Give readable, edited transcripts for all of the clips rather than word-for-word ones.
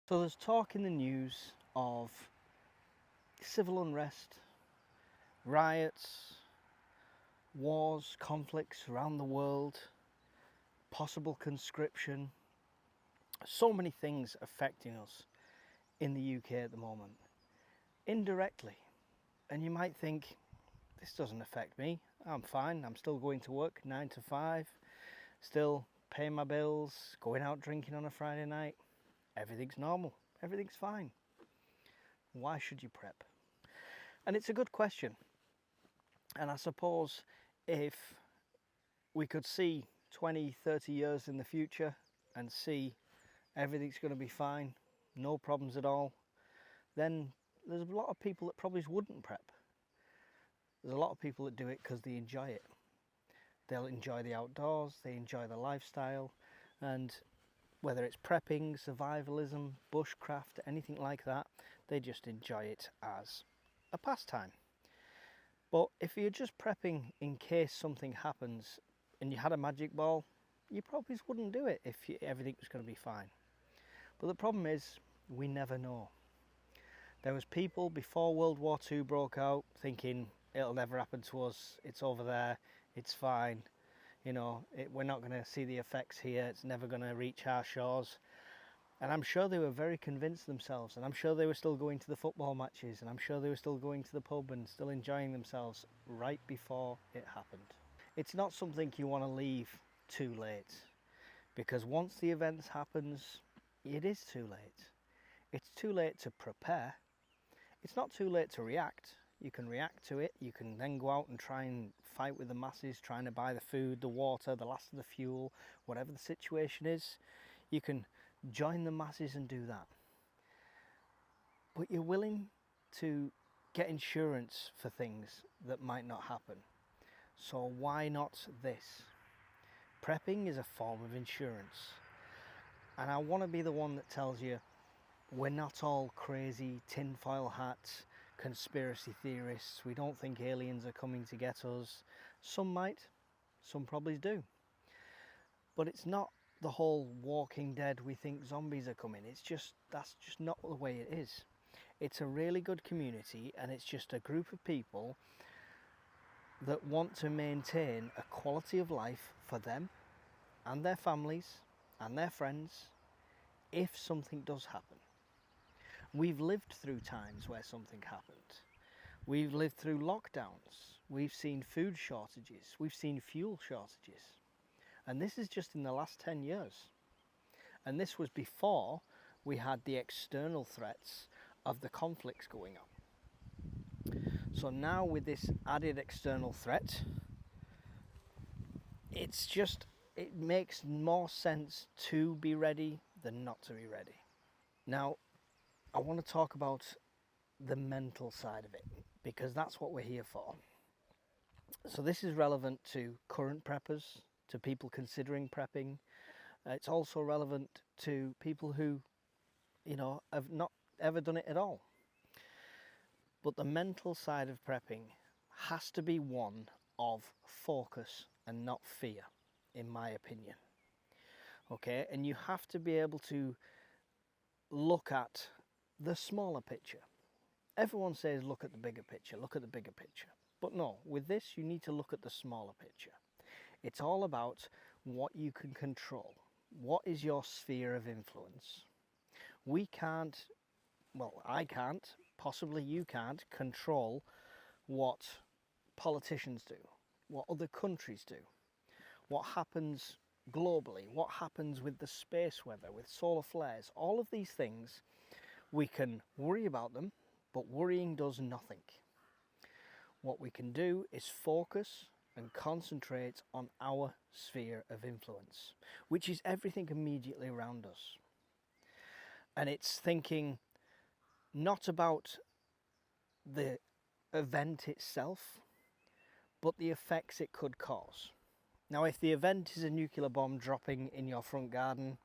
So there's talk in the news of civil unrest, riots, wars, conflicts around the world, possible conscription, so many things affecting us in the UK at the moment, indirectly. And you might think, this doesn't affect me, I'm fine, I'm still going to work 9 to 5, still paying my bills, going out drinking on a Friday night, everything's normal, everything's fine. Why should you prep? And it's a good question. And I suppose if we could see 20, 30 years in the future and see everything's going to be fine, no problems at all, then there's a lot of people that probably wouldn't prep. There's a lot of people that do it because they enjoy it. They'll enjoy the outdoors, they enjoy the lifestyle, and whether it's prepping, survivalism, bushcraft, anything like that, they just enjoy it as a pastime. But if you're just prepping in case something happens and you had a magic ball, you probably wouldn't do it if everything was going to be fine. But the problem is, we never know. There was people before World War II broke out thinking it'll never happen to us, it's over there, it's fine, we're not going to see the effects here, it's never going to reach our shores. And I'm sure they were very convinced themselves, and I'm sure they were still going to the football matches, and I'm sure they were still going to the pub and still enjoying themselves right before it happened. It's not something you want to leave too late, because once the event happens, it is too late. It's too late to prepare. It's not too late to react. You can react to it, you can then go out and try and fight with the masses, trying to buy the food, the water, the last of the fuel, whatever the situation is. You can join the masses and do that. But you're willing to get insurance for things that might not happen. So why not this? Prepping is a form of insurance. And I want to be the one that tells you we're not all crazy tinfoil hats, conspiracy theorists. We don't think aliens are coming to get us. Some might, some probably do. But it's not the whole Walking Dead, we think zombies are coming. That's just not the way it is. It's a really good community, and it's just a group of people that want to maintain a quality of life for them and their families and their friends if something does happen. We've lived through times where something happened. We've lived through lockdowns. We've seen food shortages. We've seen fuel shortages. And this is just in the last 10 years. And this was before we had the external threats of the conflicts going on. So now with this added external threat, it makes more sense to be ready than not to be ready. Now, I want to talk about the mental side of it, because that's what we're here for. So this is relevant to current preppers, to people considering prepping. It's also relevant to people who, have not ever done it at all. But the mental side of prepping has to be one of focus and not fear, in my opinion. Okay, and you have to be able to look at the smaller picture. Everyone says look at the bigger picture, look at the bigger picture. But no, with this you need to look at the smaller picture. It's all about what you can control. What is your sphere of influence? I can't, possibly you can't, control what politicians do, what other countries do, what happens globally, what happens with the space weather, with solar flares. All of these things, we can worry about them, but worrying does nothing. What we can do is focus and concentrate on our sphere of influence, which is everything immediately around us. And it's thinking not about the event itself, but the effects it could cause. Now, if the event is a nuclear bomb dropping in your front garden,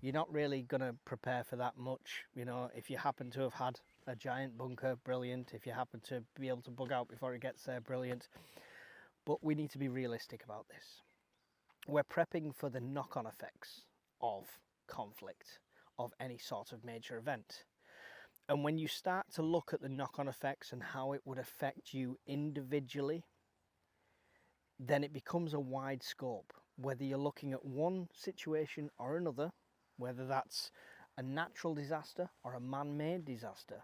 you're not really going to prepare for that much. If you happen to have had a giant bunker, brilliant. If you happen to be able to bug out before it gets there, brilliant. But we need to be realistic about this. We're prepping for the knock-on effects of conflict, of any sort of major event. And when you start to look at the knock-on effects and how it would affect you individually, then it becomes a wide scope. Whether you're looking at one situation or another, whether that's a natural disaster or a man-made disaster,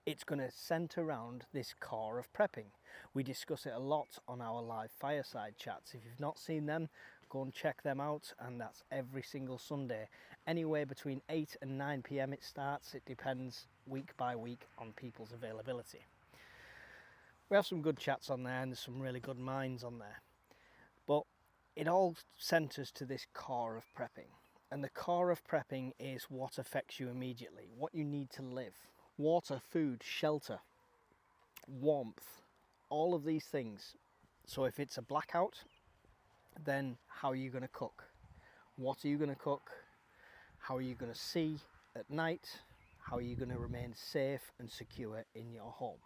it's going to centre around this core of prepping. We discuss it a lot on our live fireside chats. If you've not seen them, go and check them out, and that's every single Sunday. Anywhere between 8 and 9 p.m. it starts. It depends week by week on people's availability. We have some good chats on there and there's some really good minds on there. But it all centres to this core of prepping. And the core of prepping is what affects you immediately, what you need to live. Water, food, shelter, warmth, all of these things. So if it's a blackout, then how are you going to cook? What are you going to cook? How are you going to see at night? How are you going to remain safe and secure in your home?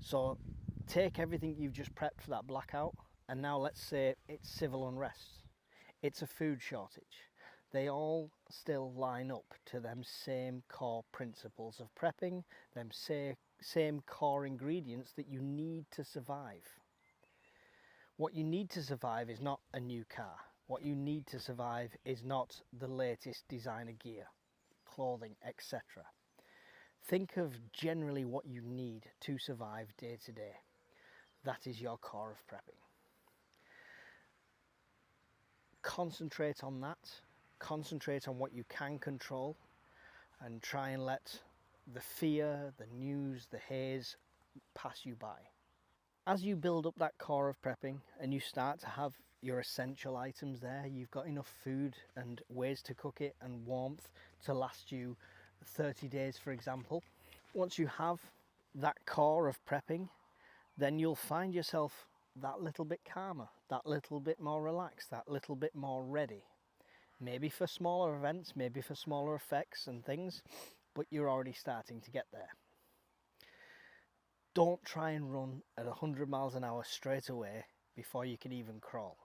So take everything you've just prepped for that blackout, and now let's say it's civil unrest. It's a food shortage. They all still line up to them same core principles of prepping, them same core ingredients that you need to survive. What you need to survive is not a new car. What you need to survive is not the latest designer gear, clothing, etc. Think of generally what you need to survive day to day. That is your core of prepping. Concentrate on that. Concentrate on what you can control and try and let the fear, the news, the haze pass you by. As you build up that core of prepping and you start to have your essential items there, you've got enough food and ways to cook it and warmth to last you 30 days, for example. Once you have that core of prepping, then you'll find yourself that little bit calmer, that little bit more relaxed, that little bit more ready. Maybe for smaller events, maybe for smaller effects and things, but you're already starting to get there. Don't try and run at 100 miles an hour straight away before you can even crawl.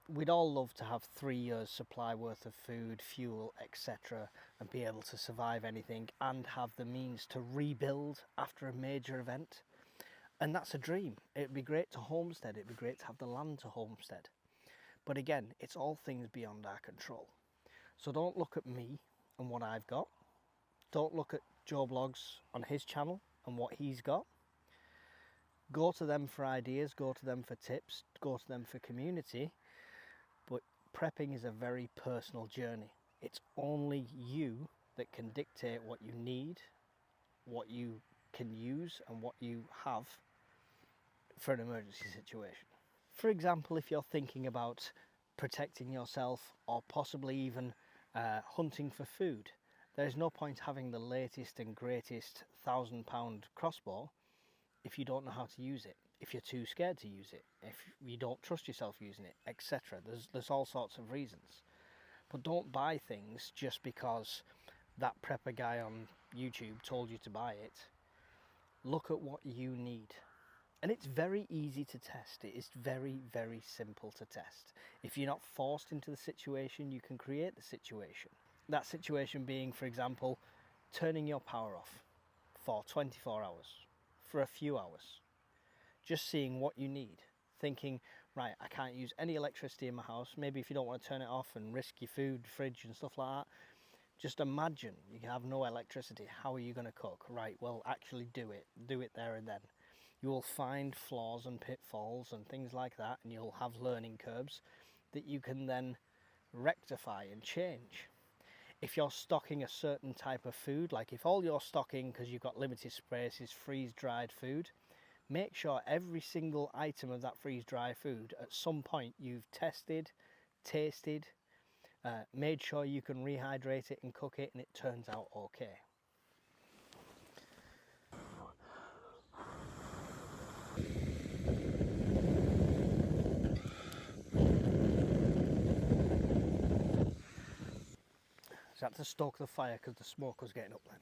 We'd all love to have 3 years supply worth of food, fuel, etc. and be able to survive anything and have the means to rebuild after a major event. And that's a dream. It'd be great to homestead, it'd be great to have the land to homestead. But again, it's all things beyond our control. So don't look at me and what I've got. Don't look at Joe Blogs on his channel and what he's got. Go to them for ideas, go to them for tips, go to them for community. But prepping is a very personal journey. It's only you that can dictate what you need, what you can use and what you have for an emergency situation. For example, if you're thinking about protecting yourself or possibly even hunting for food, there's no point having the latest and greatest £1,000 crossbow if you don't know how to use it, if you're too scared to use it, if you don't trust yourself using it, etc. There's all sorts of reasons. But don't buy things just because that prepper guy on YouTube told you to buy it. Look at what you need. And it's very easy to test. It is very, very simple to test. If you're not forced into the situation, you can create the situation. That situation being, for example, turning your power off for 24 hours, for a few hours. Just seeing what you need. Thinking, right, I can't use any electricity in my house. Maybe if you don't want to turn it off and risk your food, fridge and stuff like that, just imagine you have no electricity. How are you going to cook? Right, well, actually do it. Do it there and then. You will find flaws and pitfalls and things like that, and you'll have learning curves that you can then rectify and change. If you're stocking a certain type of food, like if all you're stocking because you've got limited space is freeze-dried food, make sure every single item of that freeze-dried food at some point you've tested, tasted, made sure you can rehydrate it and cook it and it turns out okay. So I had to stoke the fire because the smoke was getting up then.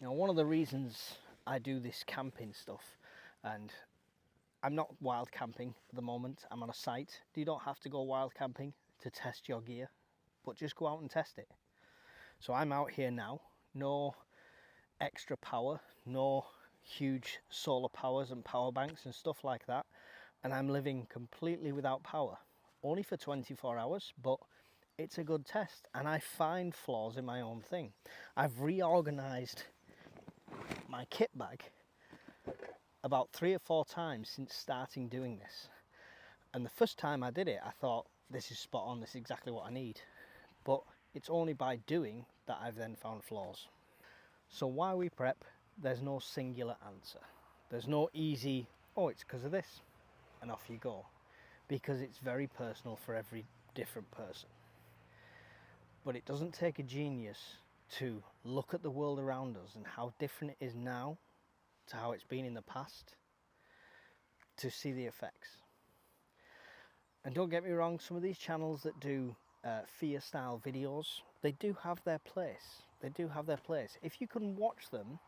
Now, one of the reasons I do this camping stuff, and I'm not wild camping at the moment, I'm on a site. You don't have to go wild camping. to test your gear, but just go out and test it. So I'm out here now, no extra power, no huge solar powers and power banks and stuff like that, and I'm living completely without power, only for 24 hours, but it's a good test, and I find flaws in my own thing. I've reorganized my kit bag about 3 or 4 times since starting doing this, and the first time I did it I thought, this is spot on, this is exactly what I need, but it's only by doing that I've then found flaws. So why we prep, there's no singular answer. There's no easy, oh, it's because of this, and off you go, because it's very personal for every different person. But it doesn't take a genius to look at the world around us and how different it is now to how it's been in the past to see the effects. And don't get me wrong, some of these channels that do fear style videos, they do have their place. They do have their place. If you can watch them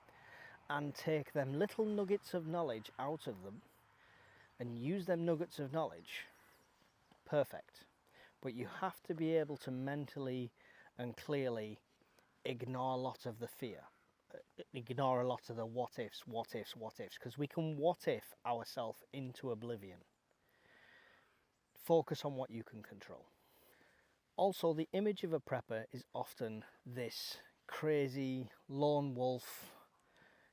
and take them little nuggets of knowledge out of them and use them nuggets of knowledge, perfect. But you have to be able to mentally and clearly ignore a lot of the fear, ignore a lot of the what ifs, because we can what if ourselves into oblivion. Focus on what you can control. Also, the image of a prepper is often this crazy lone wolf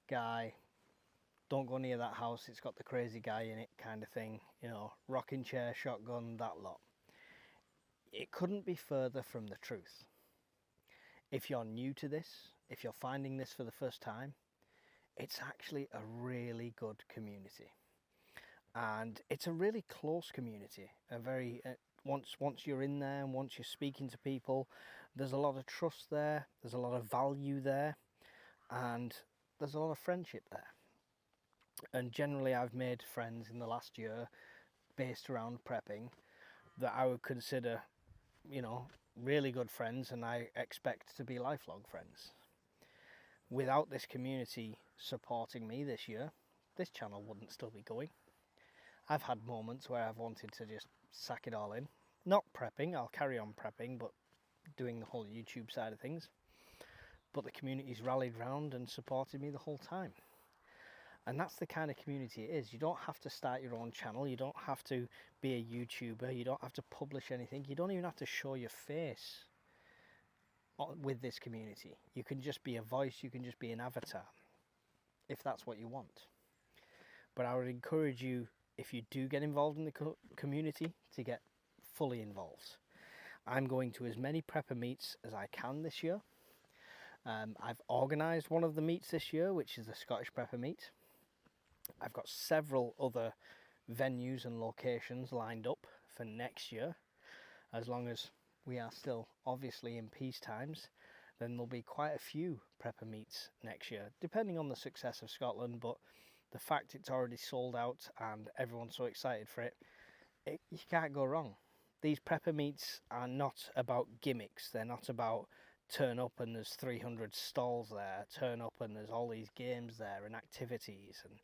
guy, don't go near that house, it's got the crazy guy in it kind of thing, you know, rocking chair, shotgun, that lot. It couldn't be further from the truth. If you're new to this, if you're finding this for the first time, it's actually a really good community. And it's a really close community, a very once you're in there and once you're speaking to people, there's a lot of trust there, there's a lot of value there, and there's a lot of friendship there. And generally I've made friends in the last year based around prepping that I would consider, you know, really good friends, and I expect to be lifelong friends. Without this community supporting me this year, this channel wouldn't still be going. I've had moments where I've wanted to just sack it all in. Not prepping, I'll carry on prepping, but doing the whole YouTube side of things. But the community's rallied round and supported me the whole time. And that's the kind of community it is. You don't have to start your own channel, you don't have to be a YouTuber, you don't have to publish anything, you don't even have to show your face with this community. You can just be a voice, you can just be an avatar, if that's what you want. But I would encourage you, if you do get involved in the community, to get fully involved. I'm going to as many prepper meets as I can this year. I've organised one of the meets this year, which is the Scottish Prepper Meet. I've got several other venues and locations lined up for next year. As long as we are still obviously in peace times, then there'll be quite a few prepper meets next year, depending on the success of Scotland. But the fact it's already sold out and everyone's so excited for it, you can't go wrong. These prepper meets are not about gimmicks. They're not about turn up and there's 300 stalls there, turn up and there's all these games there and activities. And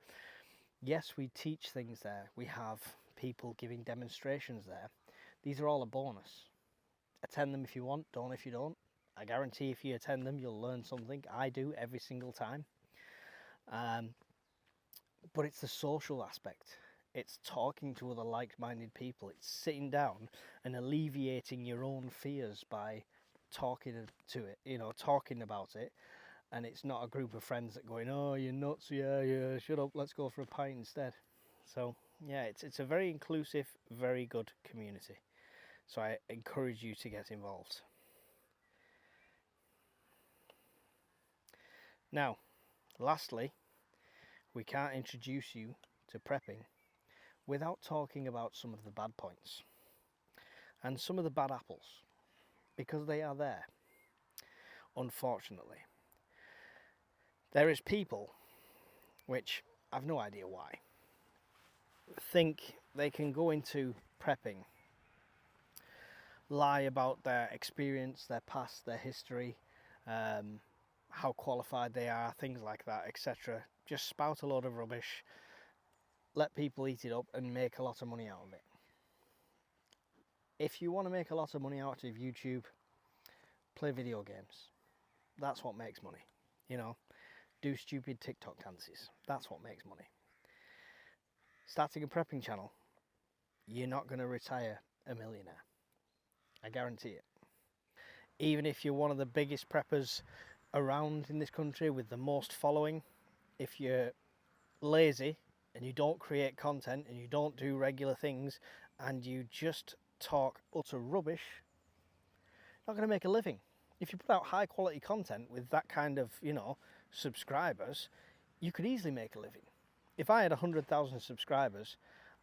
yes, we teach things there. We have people giving demonstrations there. These are all a bonus. Attend them if you want, don't if you don't. I guarantee if you attend them, you'll learn something. I do every single time. But it's the social aspect. It's talking to other like-minded people. It's sitting down and alleviating your own fears by talking to it, you know, talking about it. And it's not a group of friends that going, oh, you're nuts, yeah, shut up, let's go for a pint instead. So, yeah, it's a very inclusive, very good community. So I encourage you to get involved. Now, lastly, we can't introduce you to prepping without talking about some of the bad points and some of the bad apples, because they are there, unfortunately. There is people, which I've no idea why, think they can go into prepping, lie about their experience, their past, their history, how qualified they are, things like that, etc. Just spout a load of rubbish, let people eat it up and make a lot of money out of it. If you want to make a lot of money out of YouTube, play video games. That's what makes money. You know, do stupid TikTok dances. That's what makes money. Starting a prepping channel, you're not going to retire a millionaire. I guarantee it. Even if you're one of the biggest preppers around in this country with the most following, if you're lazy and you don't create content and you don't do regular things and you just talk utter rubbish, you're not going to make a living. If you put out high quality content with that kind of, subscribers, you could easily make a living. If I had 100,000 subscribers,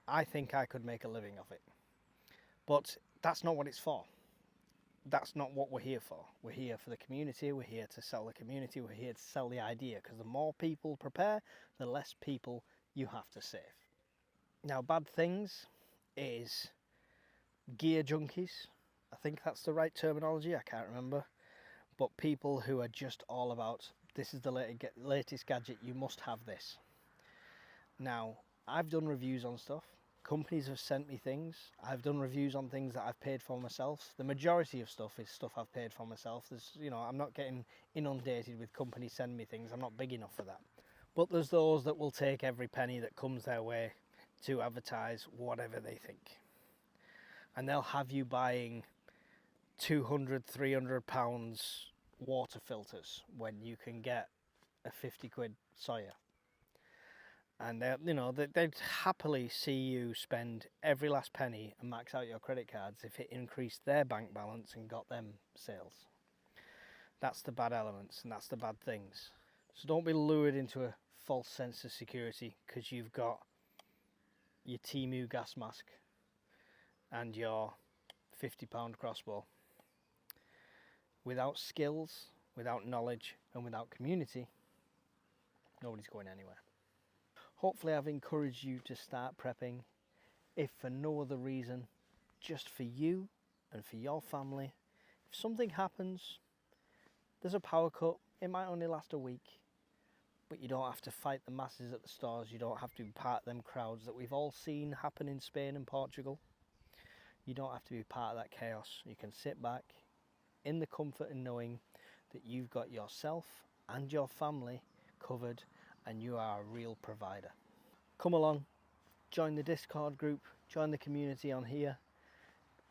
I think I could make a living of it. But that's not what it's for. That's not what we're here for. We're here for the community. We're here to sell the community. We're here to sell the idea, because the more people prepare, the less people you have to save. Now, bad things is gear junkies. I think that's the right terminology. I can't remember. But people who are just all about, this is the latest gadget, you must have this. Now, I've done reviews on stuff. Companies have sent me things. I've done reviews on things that I've paid for myself. The majority of stuff is stuff I've paid for myself. I'm not getting inundated with companies sending me things. I'm not big enough for that. But there's those that will take every penny that comes their way to advertise whatever they think. And they'll have you buying 200, 300 pounds water filters when you can get a 50 quid Sawyer. And they'd happily see you spend every last penny and max out your credit cards if it increased their bank balance and got them sales. That's the bad elements and that's the bad things. So don't be lured into a false sense of security because you've got your Temu gas mask and your £50 crossbow. Without skills, without knowledge and without community, nobody's going anywhere. Hopefully I've encouraged you to start prepping, if for no other reason, just for you and for your family. If something happens, there's a power cut, it might only last a week, but you don't have to fight the masses at the stores, you don't have to be part of them crowds that we've all seen happen in Spain and Portugal. You don't have to be part of that chaos. You can sit back in the comfort and knowing that you've got yourself and your family covered and you are a real provider. Come along, join the Discord group, join the community on here.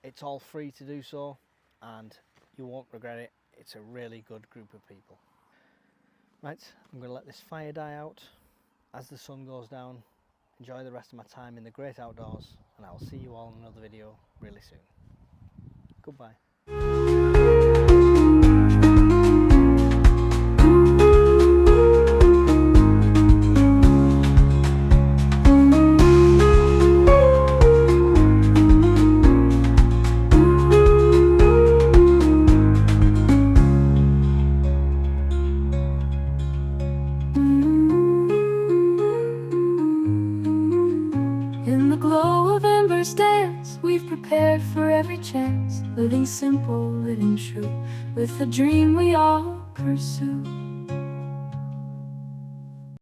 It's all free to do so and you won't regret it. It's a really good group of people. Right, I'm going to let this fire die out as the sun goes down. Enjoy the rest of my time in the great outdoors and I'll see you all in another video really soon. Goodbye. In the glow of embers dance, we've prepared for every chance, living simple, living true, with the dream we all pursue.